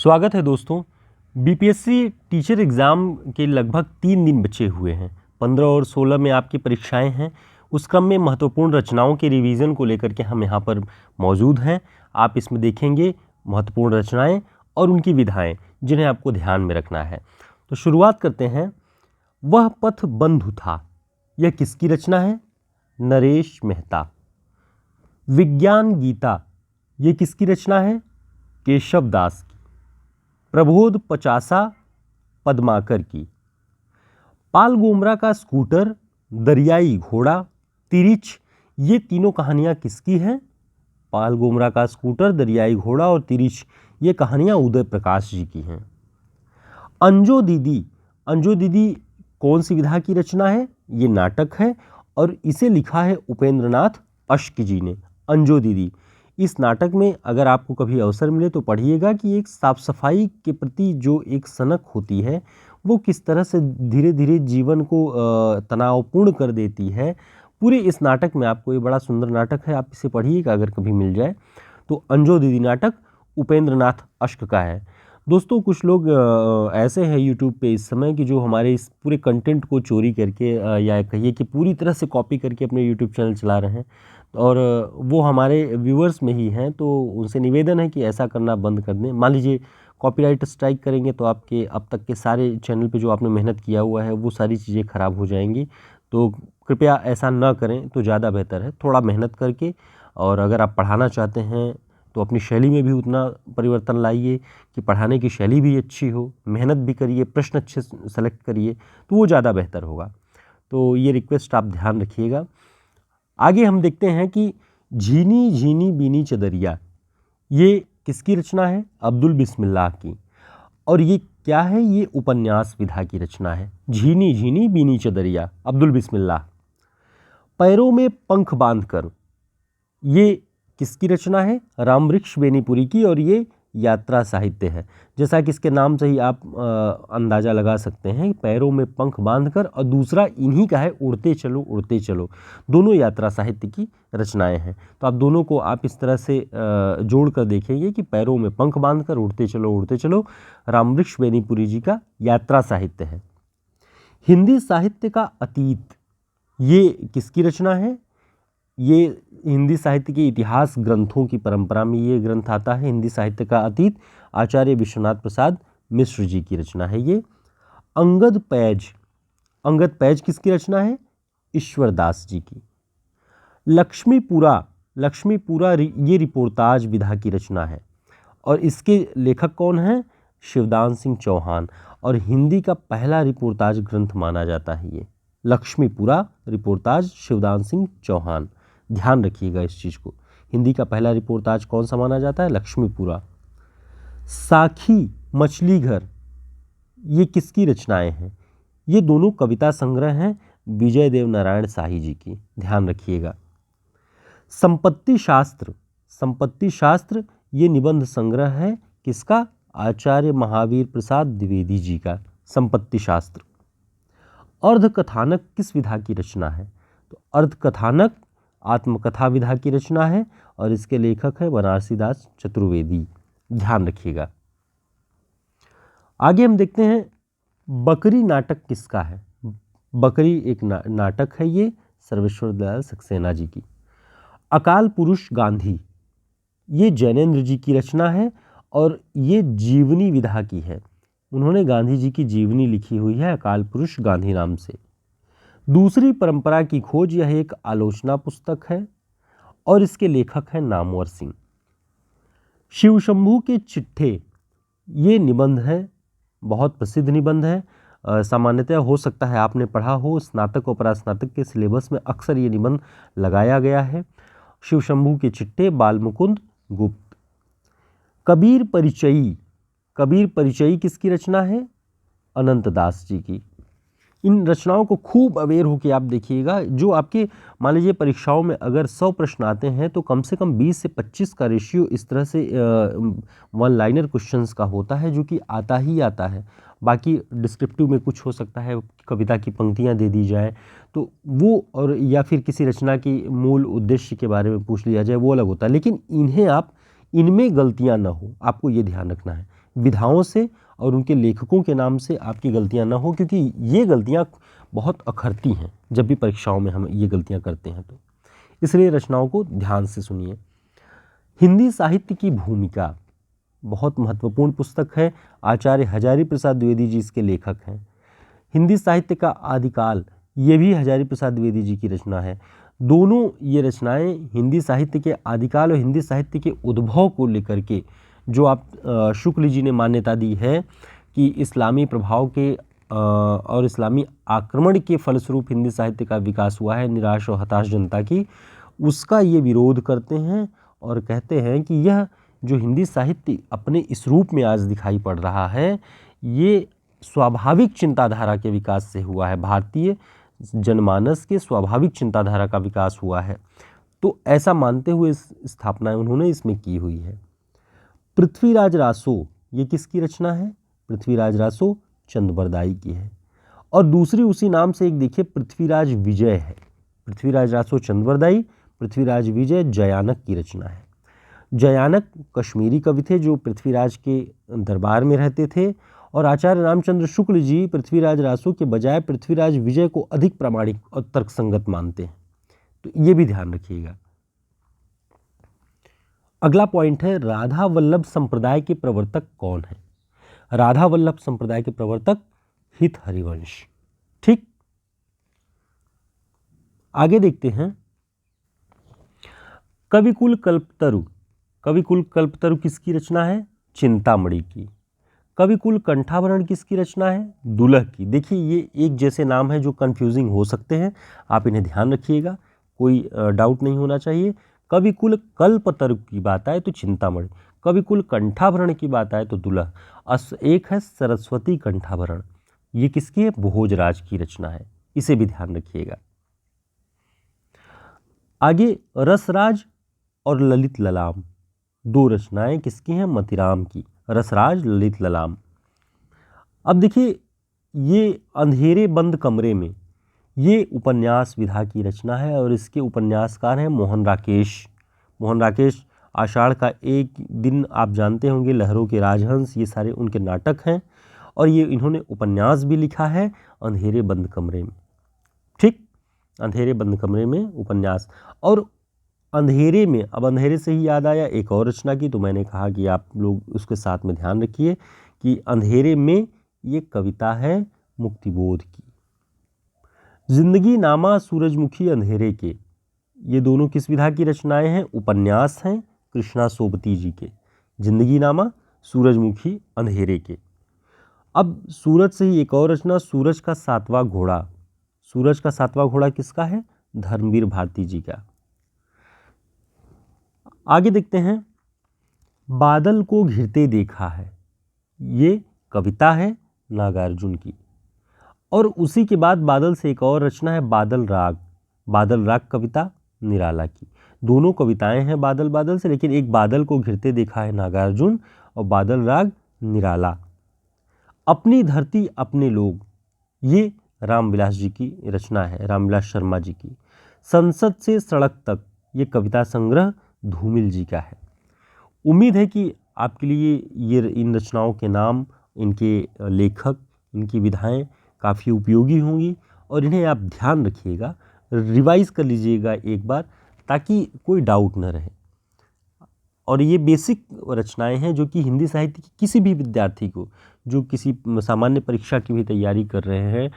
स्वागत है दोस्तों। बीपीएससी टीचर एग्ज़ाम के लगभग 3 दिन बचे हुए हैं। 15 और 16 में आपकी परीक्षाएं हैं। उस क्रम में महत्वपूर्ण रचनाओं के रिवीजन को लेकर के हम यहाँ पर मौजूद हैं। आप इसमें देखेंगे महत्वपूर्ण रचनाएं और उनकी विधाएं जिन्हें आपको ध्यान में रखना है। तो शुरुआत करते हैं। वह पथ बंधु था, यह किसकी रचना है? नरेश मेहता। विज्ञान गीता, ये किसकी रचना है? केशव दास की। प्रबोध पचासा, पद्माकर की। पाल गोमरा का स्कूटर, दरियाई घोड़ा, तिरिच, ये तीनों कहानियाँ किसकी हैं? पाल गोमरा का स्कूटर, दरियाई घोड़ा और तिरिच, ये कहानियाँ उदय प्रकाश जी की हैं। अंजो दीदी, अंजो दीदी कौन सी विधा की रचना है? ये नाटक है और इसे लिखा है उपेंद्रनाथ अश्क जी ने। अंजो दीदी, इस नाटक में अगर आपको कभी अवसर मिले तो पढ़िएगा कि एक साफ सफाई के प्रति जो एक सनक होती है वो किस तरह से धीरे धीरे जीवन को तनावपूर्ण कर देती है। पूरे इस नाटक में आपको, ये बड़ा सुंदर नाटक है, आप इसे पढ़िएगा अगर कभी मिल जाए तो। अंजो दीदी नाटक उपेंद्रनाथ अश्क का है। दोस्तों, कुछ लोग ऐसे हैं यूट्यूब पे इस समय कि जो हमारे इस पूरे कंटेंट को चोरी करके या कहिए कि पूरी तरह से कॉपी करके अपने यूट्यूब चैनल चला रहे हैं और वो हमारे व्यूअर्स में ही हैं। तो उनसे निवेदन है कि ऐसा करना बंद कर दें। मान लीजिए कॉपीराइट स्ट्राइक करेंगे तो आपके अब तक के सारे चैनल पे जो आपने मेहनत किया हुआ है वो सारी चीज़ें ख़राब हो जाएंगी। तो कृपया ऐसा ना करें तो ज़्यादा बेहतर है। थोड़ा मेहनत करके, और अगर आप पढ़ाना चाहते हैं तो अपनी शैली में भी उतना परिवर्तन लाइए कि पढ़ाने की शैली भी अच्छी हो, मेहनत भी करिए, प्रश्न अच्छे सेलेक्ट करिए, तो वो ज़्यादा बेहतर होगा। तो ये रिक्वेस्ट आप ध्यान रखिएगा। आगे हम देखते हैं कि झीनी झीनी बीनी चदरिया, ये किसकी रचना है? अब्दुल बिस्मिल्लाह की। और ये क्या है? ये उपन्यास विधा की रचना है। झीनी झीनी बीनी चदरिया, अब्दुल बिस्मिल्लाह। पैरों में पंख बांधकर, ये किसकी रचना है? रामवृक्ष बेनीपुरी की। और ये यात्रा साहित्य है। जैसा कि इसके नाम से ही आप अंदाज़ा लगा सकते हैं, पैरों में पंख बांधकर, और दूसरा इन्हीं का है उड़ते चलो उड़ते चलो। दोनों यात्रा साहित्य की रचनाएं हैं। तो आप दोनों को आप इस तरह से जोड़ कर देखेंगे कि पैरों में पंख बांधकर, उड़ते चलो रामवृक्ष बेनीपुरी जी का यात्रा साहित्य है। हिंदी साहित्य का अतीत, ये किसकी रचना है? ये हिंदी साहित्य के इतिहास ग्रंथों की परंपरा में ये ग्रंथ आता है। हिंदी साहित्य का अतीत, आचार्य विश्वनाथ प्रसाद मिश्र जी की रचना है ये। अंगद पैज, अंगद पैज किसकी रचना है? ईश्वर दास जी की। लक्ष्मीपुरा, लक्ष्मीपुरा ये रिपोर्ताज विधा की रचना है और इसके लेखक कौन हैं? शिवदान सिंह चौहान। और हिंदी का पहला रिपोर्ताज ग्रंथ माना जाता है ये लक्ष्मीपुरा रिपोर्ताज, शिवदान सिंह चौहान। ध्यान रखिएगा इस चीज़ को। हिंदी का पहला रिपोर्ताज कौन सा माना जाता है? लक्ष्मीपुरा। साखी मछली घर, ये किसकी रचनाएं हैं? ये दोनों कविता संग्रह हैं विजय देव नारायण शाही जी की। ध्यान रखिएगा। संपत्ति शास्त्र, संपत्ति शास्त्र ये निबंध संग्रह है किसका? आचार्य महावीर प्रसाद द्विवेदी जी का संपत्ति शास्त्र। अर्धकथानक किस विधा की रचना है? तो अर्धकथानक आत्मकथा विधा की रचना है और इसके लेखक है बनारसी दास चतुर्वेदी। ध्यान रखिएगा। आगे हम देखते हैं बकरी नाटक किसका है? बकरी एक नाटक है ये सर्वेश्वर दयाल सक्सेना जी की। अकाल पुरुष गांधी, ये जैनेन्द्र जी की रचना है और ये जीवनी विधा की है। उन्होंने गांधी जी की जीवनी लिखी हुई है अकाल पुरुष गांधी नाम से। दूसरी परंपरा की खोज, यह एक आलोचना पुस्तक है और इसके लेखक हैं नामवर सिंह। शिव शंभू के चिट्ठे, ये निबंध है, बहुत प्रसिद्ध निबंध है। सामान्यतः हो सकता है आपने पढ़ा हो, स्नातक और परास्नातक के सिलेबस में अक्सर ये निबंध लगाया गया है। शिव शंभू के चिट्ठे, बालमुकुंद गुप्त। कबीर परिचयी, कबीर परिचयी किसकी रचना है? अनंत दास जी की। इन रचनाओं को खूब अवेयर होकर आप देखिएगा। जो आपके मान लीजिए परीक्षाओं में अगर 100 प्रश्न आते हैं तो कम से कम 20 से 25 का रेशियो इस तरह से वन लाइनर क्वेश्चंस का होता है, जो कि आता ही आता है। बाकी डिस्क्रिप्टिव में कुछ हो सकता है, कविता की पंक्तियां दे दी जाए तो वो, और या फिर किसी रचना की मूल उद्देश्य के बारे में पूछ लिया जाए, वो अलग होता है। लेकिन इन्हें आप, इनमें गलतियां ना हो, आपको ये ध्यान रखना है। विधाओं से और उनके लेखकों के नाम से आपकी गलतियां ना हो, क्योंकि ये गलतियां बहुत अखरती हैं जब भी परीक्षाओं में हम ये गलतियां करते हैं तो इसलिए रचनाओं को ध्यान से सुनिए। हिंदी साहित्य की भूमिका बहुत महत्वपूर्ण पुस्तक है। आचार्य हजारी प्रसाद द्विवेदी जी इसके लेखक हैं। हिंदी साहित्य का आदिकाल, ये भी हजारी प्रसाद द्विवेदी जी की रचना है। दोनों ये रचनाएं हिंदी साहित्य के आदिकाल और हिंदी साहित्य के उद्भव को लेकर के जो आप शुक्ल जी ने मान्यता दी है कि इस्लामी प्रभाव के और इस्लामी आक्रमण के फलस्वरूप हिंदी साहित्य का विकास हुआ है निराश और हताश जनता की, उसका ये विरोध करते हैं और कहते हैं कि यह जो हिंदी साहित्य अपने इस रूप में आज दिखाई पड़ रहा है, ये स्वाभाविक चिंताधारा के विकास से हुआ है। भारतीय जनमानस के स्वाभाविक चिंताधारा का विकास हुआ है। तो ऐसा मानते हुए इस स्थापना उन्होंने इसमें की हुई है। पृथ्वीराज रासो, ये किसकी रचना है? पृथ्वीराज रासो चंद-बरदाई की है। और दूसरी उसी नाम से एक देखिए पृथ्वीराज विजय है। पृथ्वीराज रासो चंद-बरदाई, पृथ्वीराज विजय जयानक की रचना है। जयानक कश्मीरी कवि थे जो पृथ्वीराज के दरबार में रहते थे और आचार्य रामचंद्र शुक्ल जी पृथ्वीराज रासो के बजाय पृथ्वीराज विजय को अधिक प्रामाणिक और तर्कसंगत मानते हैं। तो ये भी ध्यान रखिएगा। अगला पॉइंट है राधा वल्लभ संप्रदाय के प्रवर्तक कौन है? राधा वल्लभ संप्रदाय के प्रवर्तक हित हरिवंश। ठीक, आगे देखते हैं। कविकुल कल्पतरु, कविकुल कल्पतरु किसकी रचना है? चिंतामणि की। कविकुल कंठाभरण किसकी रचना है? दुलह की। देखिए ये एक जैसे नाम है जो कंफ्यूजिंग हो सकते हैं, आप इन्हें ध्यान रखिएगा, कोई डाउट नहीं होना चाहिए। कविकुल कल्पतरु की बात आए तो चिंतामणि, कविकुल कंठाभरण की बात आए तो दुलह। एक है सरस्वती कंठाभरण, ये किसकी है? भोजराज की रचना है, इसे भी ध्यान रखिएगा। आगे रसराज और ललित ललाम, दो रचनाएं किसकी हैं? मतिराम की। रसराज, ललित ललाम। अब देखिए ये अंधेरे बंद कमरे में, ये उपन्यास विधा की रचना है और इसके उपन्यासकार हैं मोहन राकेश। मोहन राकेश आषाढ़ का एक दिन, आप जानते होंगे, लहरों के राजहंस, ये सारे उनके नाटक हैं और ये इन्होंने उपन्यास भी लिखा है अंधेरे बंद कमरे में। ठीक, अंधेरे बंद कमरे में उपन्यास। और अंधेरे में, अब अंधेरे से ही याद आया एक और रचना की, तो मैंने कहा कि आप लोग उसके साथ में ध्यान रखिए कि अंधेरे में ये कविता है मुक्तिबोध की। जिंदगी नामा सूरजमुखी अंधेरे के, ये दोनों किस विधा की रचनाएं हैं? उपन्यास हैं कृष्णा सोबती जी के। जिंदगी नामा, सूरजमुखी अंधेरे के। अब सूरज से ही एक और रचना, सूरज का सातवां घोड़ा। सूरज का सातवां घोड़ा किसका है? धर्मवीर भारती जी का। आगे देखते हैं। बादल को घिरते देखा है, ये कविता है नागार्जुन की। और उसी के बाद बादल से एक और रचना है बादल राग। बादल राग कविता निराला की। दोनों कविताएं हैं बादल बादल से, लेकिन एक बादल को घिरते देखा है नागार्जुन और बादल राग निराला। अपनी धरती अपने लोग, ये रामविलास जी की रचना है, रामविलास शर्मा जी की। संसद से सड़क तक, ये कविता संग्रह धूमिल जी का है। उम्मीद है कि आपके लिए ये इन रचनाओं के नाम, इनके लेखक, इनकी विधाएं काफ़ी उपयोगी होंगी और इन्हें आप ध्यान रखिएगा, रिवाइज कर लीजिएगा एक बार, ताकि कोई डाउट न रहे। और ये बेसिक रचनाएं हैं जो कि हिंदी साहित्य की किसी भी विद्यार्थी को जो किसी सामान्य परीक्षा की भी तैयारी कर रहे हैं,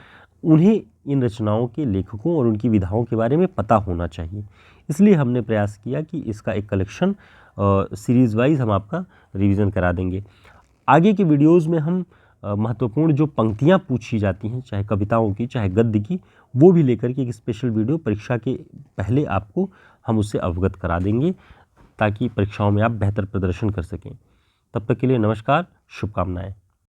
उन्हें इन रचनाओं के लेखकों और उनकी विधाओं के बारे में पता होना चाहिए। इसलिए हमने प्रयास किया कि इसका एक कलेक्शन सीरीज़ वाइज हम आपका रिवीजन करा देंगे। आगे के वीडियोस में हम महत्वपूर्ण जो पंक्तियां पूछी जाती हैं, चाहे कविताओं की चाहे गद्य की, वो भी लेकर के एक स्पेशल वीडियो परीक्षा के पहले आपको हम उससे अवगत करा देंगे, ताकि परीक्षाओं में आप बेहतर प्रदर्शन कर सकें। तब तक के लिए नमस्कार, शुभकामनाएं।